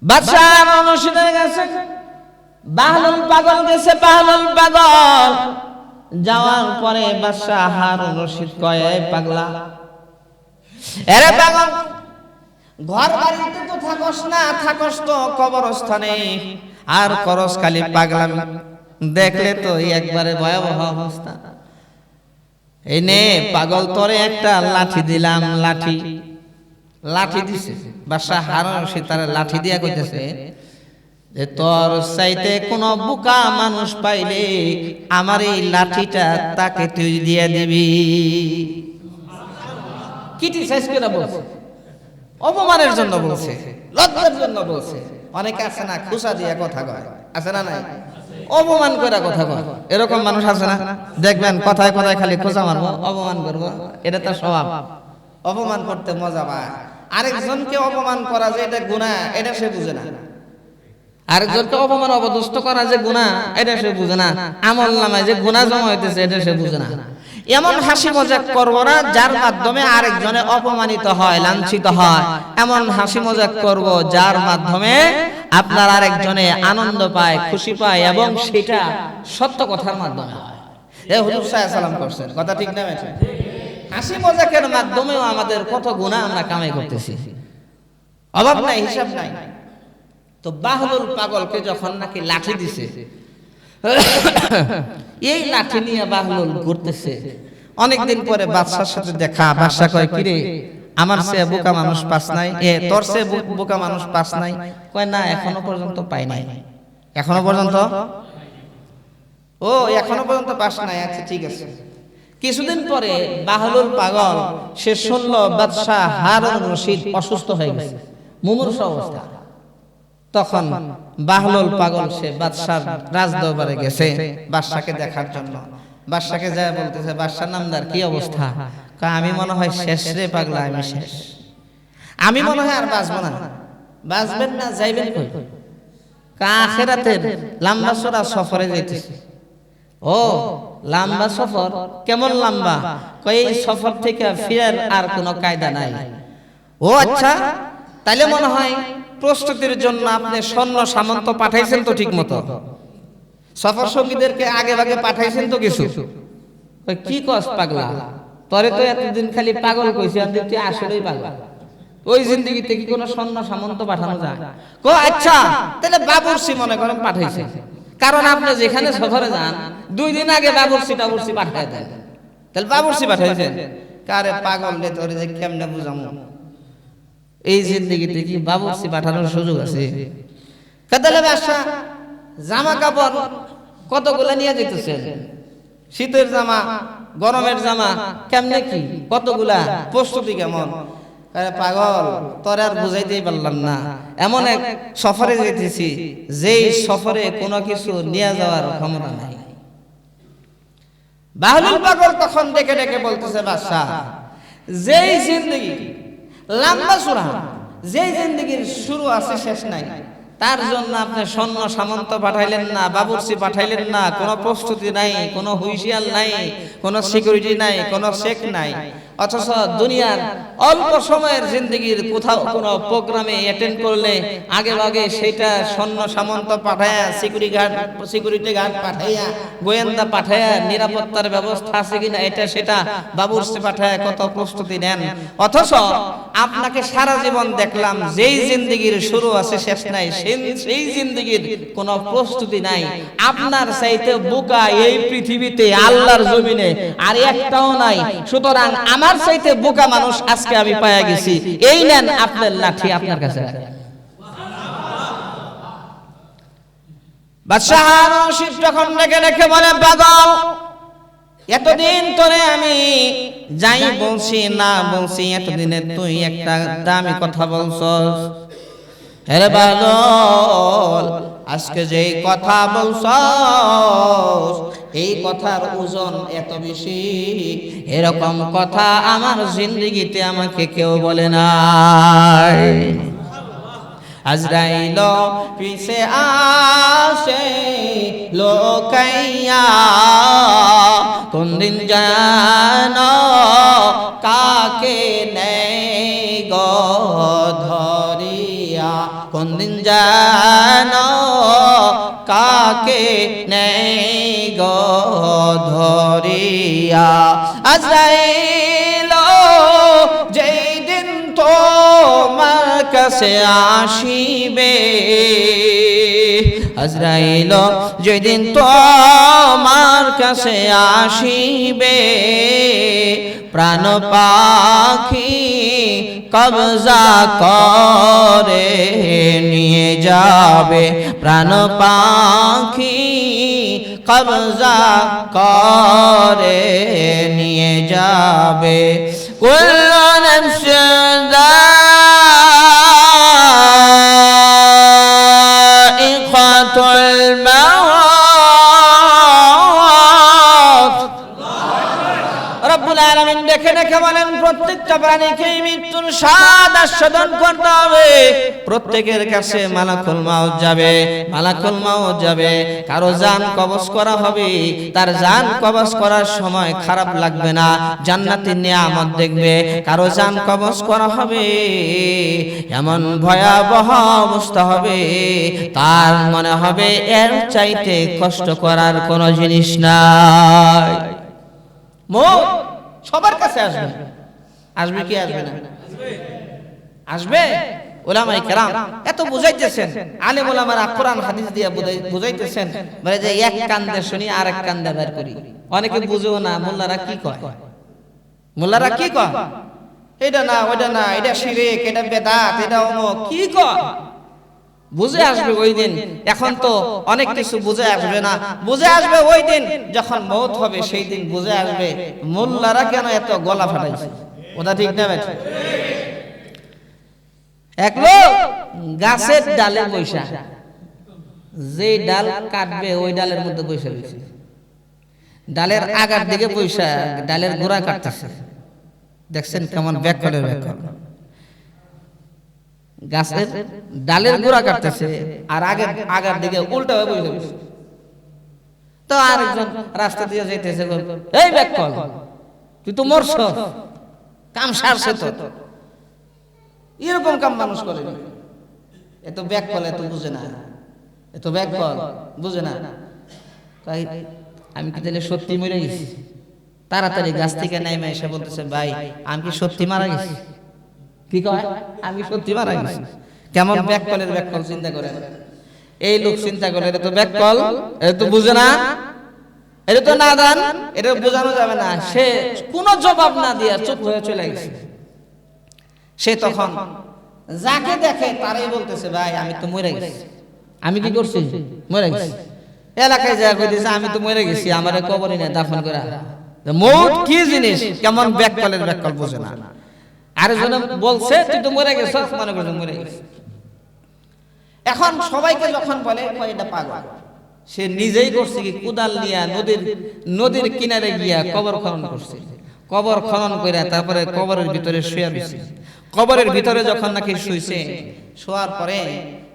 বাদশাহ হারুন রশিদের কাছে বাহলুল পাগল গেছে। বাহলুল পাগল যাওয়ার পরে বাদশাহ হারুন রশিদ কয়, এই পাগলা, এরে পাগল, ঘর বাড়িতে তো থাকস না, থাকস তো কবরস্থানে, আর করস খালি পাগলামি। দেখলে তো একবারে ভয়াবহ অবস্থা। এই নে পাগল, তোরে একটা লাঠি দিলাম। লাঠি দিছে বাদশাহ হারুন রশিদ, তার লাঠি দিয়া কইতেছে যে তোর চাইতে কোন বোকা মানুষ পাইলে আমার এই লাঠিটা তাকে তুই দিয়ে দিবি। কিটি শেষ করে বলছে, অপমানের জন্য বলছে, লজ্জার জন্য বলছে। অনেকে আছে না খুশা দিয়ে কথা কয়, আছে না নাই? অপমান করে কথা কয়, এরকম মানুষ আছে না? দেখবেন কথায় কথায় খালি খোঁচা মারবো, অপমান করবো, এটা তার স্বভাব। অপমান করতে মজা পায়। আরেকজনকে অপমান করা যে এটা গুনাহ, এটা সে বুঝে না। আরেকজনকে অপমান অপদস্থ করা যে গুনাহ, এটা সে বুঝে না। আমল নামায় যে গুনাহ জমা হইতেছে, এটা সে বুঝে না। এমন হাসি মজাক করবো না যার মাধ্যমে আরেকজনে অপমানিত হয়, লাঞ্ছিত হয়। এমন হাসি মজাক করব যার মাধ্যমে আপনার আরেকজনে আনন্দ পায়, খুশি পায়, এবং সেটা সত্য কথার মাধ্যমে হয়। এই হুজুর সাল্লাল্লাহু আলাইহি সাল্লাম করছেন, কথা ঠিক না? হাসি মজাকের মাধ্যমেও আমাদের কত গুনাহ আমরা কামাই করতেছি, অভাব নাই, হিসাব নাই। তো বাহলুল পাগলকে যখন নাকি লাঠি দিছে, এই লাঠি নিয়ে বাহলুল ঘুরতেছে। অনেকদিন পরে বাদশার সাথে দেখা। বাদশা কয়, কিরে, আমার সে বোকা মানুষ পাস নাই? তোর সে বোকা মানুষ পাস নাই? কয়, না, এখনো পর্যন্ত পাই নাই। এখনো পর্যন্ত? ও, এখনো পর্যন্ত পাস নাই, আচ্ছা ঠিক আছে। কিছুদিন পরে বাহলুল পাগল সে শুনলো বাদশাহ হারুন রশিদ অসুস্থ হয়ে গেছে, মুমূর্ষু অবস্থা। তখন বাহলুল পাগল সে বাদশার রাজদরবারে গেছে বাদশাকে দেখার জন্য। বাদশাকে যায় বলতেছে, বাদশার নামদার, কি অবস্থা? আমি মনে হয় শেষ রে পাগলা, আমি শেষ, আমি মনে হয় আর বাঁচবো না। বাঁচবেন না, যাইবেন কই? আখিরাতের লম্বা চড়া সফরে যাইতেছে। ও, লম্বা সফর? কেমন লম্বা? কই, এই সফর থেকে ফেরার আর কোনো কায়দা নাই। ও আচ্ছা, তাইলে মনে হয় প্রস্তুতির জন্য আপনি সৈন্য সামন্ত পাঠাইছেন তো ঠিক মতো, সফর সঙ্গীদেরকে আগে ভাগে পাঠাইছেন তো কিছু? কি কস পাগলা, তোরে তো এতদিন খালি পাগল কইছি, আমি তুই আসলেই পাগল। ওই জিন্দেগিতে কি কোনো সৈন্য সামন্ত পাঠানো যায়? কো আচ্ছা, তাহলে বাবুর্চি মনে করেন পাঠাইছে, কারণ আপনি যেখানে সফরে যান 2 দিন আগে বাবুর্চি পাঠায় দেন, তাহলে বাবুর্চি পাঠাইছেন। কারে পাগল রে, তোরে যে কেমনে বুঝামু, এই জিন্দেগিতে কি বাবুর্চি পাঠানোর সুযোগ আছে? কাদালে বাদশা জামা কাপড় কতগুলা নিয়ে যেতেছেন, শীতের জামা, গরমের জামা, কেমনে কি কতগুলা, প্রস্তুতি কেমন? আরে পাগল, তোর আর বুঝাইতেই পারলাম না, এমন এক সফরে যেতেছি যেই সফরে কোনো কিছু নিয়ে যাওয়ার ক্ষমতা নাই। বাহলুল পাগল তখন ডেকে ডেকে বলতেছে, বাদশা, যেই জিন্দেগি লম্বা চূড়া, যেই জিন্দেগির শুরু আছে শেষ নাই, তার জন্য আপনি সৈন্য সামন্ত পাঠাইলেন না, বাবুর্চি পাঠাইলেন না, কোনো প্রস্তুতি নাই, কোনো হুইশিয়াল নাই, কোনো সিকিউরিটি নাই, কোনো চেক নাই। অথচ দুনিয়ার অল্প সময়ের জিন্দেগির কোথাও কোনো প্রোগ্রামে অ্যাটেন্ড করলে আগে ভাগে সেটা সৈন্য সামন্ত পাঠায়া, সিকিউরিটি গার্ড পাঠাইয়া, গোয়েন্দা পাঠায়া, নিরাপত্তার ব্যবস্থা আছে কিনা এটা সেটা বাবুর্চি পাঠায়া কত প্রস্তুতি নেন। অথচ আপনাকে সারা জীবন দেখলাম যেই জিন্দেগির শুরু আছে শেষ নাই, সেই জিন্দেগির কোনো প্রস্তুতি নাই। আপনার চাইতে বোকা এই পৃথিবীতে আল্লাহর জমিনে আর একটাও নাই। সুতরাং আমার চাইতে বোকা মানুষ আজকে আমি পায়া গেছি, এই নেন আপনার লাঠি, আপনার কাছে। বাদশা হারুন রশিদ যখন ডেকে ডেকে বলে, পাগল, এতদিন তোরে আমি যাই বলছি না বলছি, এতদিনে তুই একটা দামি কথা বলছস। হেরে বাদল, আজকে যেই কথা বলছস এই কথার ওজন এত বেশি, এরকম কথা আমার জিন্দেগিতে আমাকে কেউ বলে নাই। আজরাইল পিছে আসে লোকাইয়া, কোন দিন জানো কাকে নেই গো ধরিয়া। কোন দিন যেন কাকে নেই গো ধরিয়া। আজরাইল যেই দিন তোমার কাছে আসিবে, আজরাইল যেদিন তোমার কাছে আসিবে, প্রাণ পাখি কবজা করে নিয়ে যাবে, প্রাণ পাখি কবজা করে নিয়ে যাবে। কুল্লু নাফসিন যায়িকাতুল মাউত। রব্বুল আলামিন দেখে দেখে বলেন প্রত্যেকটা প্রাণীকে মৃত্যুর স্বাদ আস্বাদন করতে হবে। প্রত্যেকের কাছে মালাকুল মাউত যাবে, মালাকুল মাউত যাবে, কারো জান কবজ করা হবে। তার জান কবজ করার সময় খারাপ লাগবে না, জান্নাতের নিয়ামত দেখবে। কারো জান কবজ করা হবে, এমন ভয়াবহ অবস্থা হবে, তার মনে হবে এর চাইতে কষ্ট করার কোনো জিনিস নাই। মৌত সবার কাছে আসবে, আসবে কি আসবে না? আসবে। উলামায়ে কেরাম এত বুঝাইতেছেন, আলেম ওলামারা কোরআন হাদিস দিয়ে বুঝাইতেছেন, বলে যে এক কান্দে শুনি আর এক কান্দে বের করি। অনেকে বুঝেও না মোল্লারা কি কয়, মোল্লারা কি কয়, এটা না ওইটা না, এটা শিরক, এটা বেদাত, এটা অমুক, কি কয়। বুঝে আসবে ওই দিন। এখন তো অনেক কিছু বুঝে আসবে না, বুঝে আসবে ওই দিন যখন মওত হবে, সেই দিন বুঝে আসবে মোল্লারা কেন এত গলা ফাটাইছে। ওটা ঠিক না বেটা? এক লোক গাছের ডালে বৈশা, যে ডাল কাটবে ওই ডালের মধ্যে বৈশা রয়েছে, ডালের আগার দিকে বৈশা ডালের গোড়া কাটতেছে। দেখছেন কেমন ব্যাককলের ব্যাককল। গাছের ডালের গোড়া কাটতেছে আর আগার দিকে উল্টা হয়ে বসে গেছে। তো আরেকজন রাস্তা দিয়ে যাইতেছে, এই ব্যাককল তুই তো মরছ, কাম সারছে তো। এরকম কাম মানুষ করে, এত ব্যাককল এত বুঝে না, এত ব্যাককল বুঝে না। আমি কি তাহলে সত্যি মরে গেছি? তাড়াতাড়ি গাছ থেকে নাইমা এসে বলতেছে, ভাই আমি কি সত্যি মারা গেছি? কি কয়? আমি সত্যি মারা গেছি। কেমন ব্যাককলের ব্যাককল চিন্তা করে। এই লোক চিন্তা করে এটা তো ব্যাককল, এটা তো বুঝে না, এটা তো নাদান, এটা বোঝানো যাবে না। সে কোনো জবাব না দিয়ে চুপ হয়ে চলে গেছে। সে তখন যাকে দেখে তারাই বলতেছে, ভাই আমি তো মরে গেছি। আমি কি করছি? মরে গেছি। এলাকায় যা কইতেছে আমি তো মরে গেছি, আমারে কবরে নিয়ে দাফন করা। মওত কি জিনিস, কেমন ব্যাককলের ব্যাককল বোঝে না। আরেকজন বলছে তুই তো মরে গেছিস, মনে করছ মরে গেছিস। এখন সবাইকে যখন বলে এটা পাগল, সে নিজেই করছে কি কুদাল নিয়ে নদীর কিনারে গিয়া কবর খনন করছে। কবর খনন কইরা তারপরে কবরের ভিতরে শুয়ে রইছে। কবরের ভিতরে যখন নাকি শুইছে, শোয়ার পরে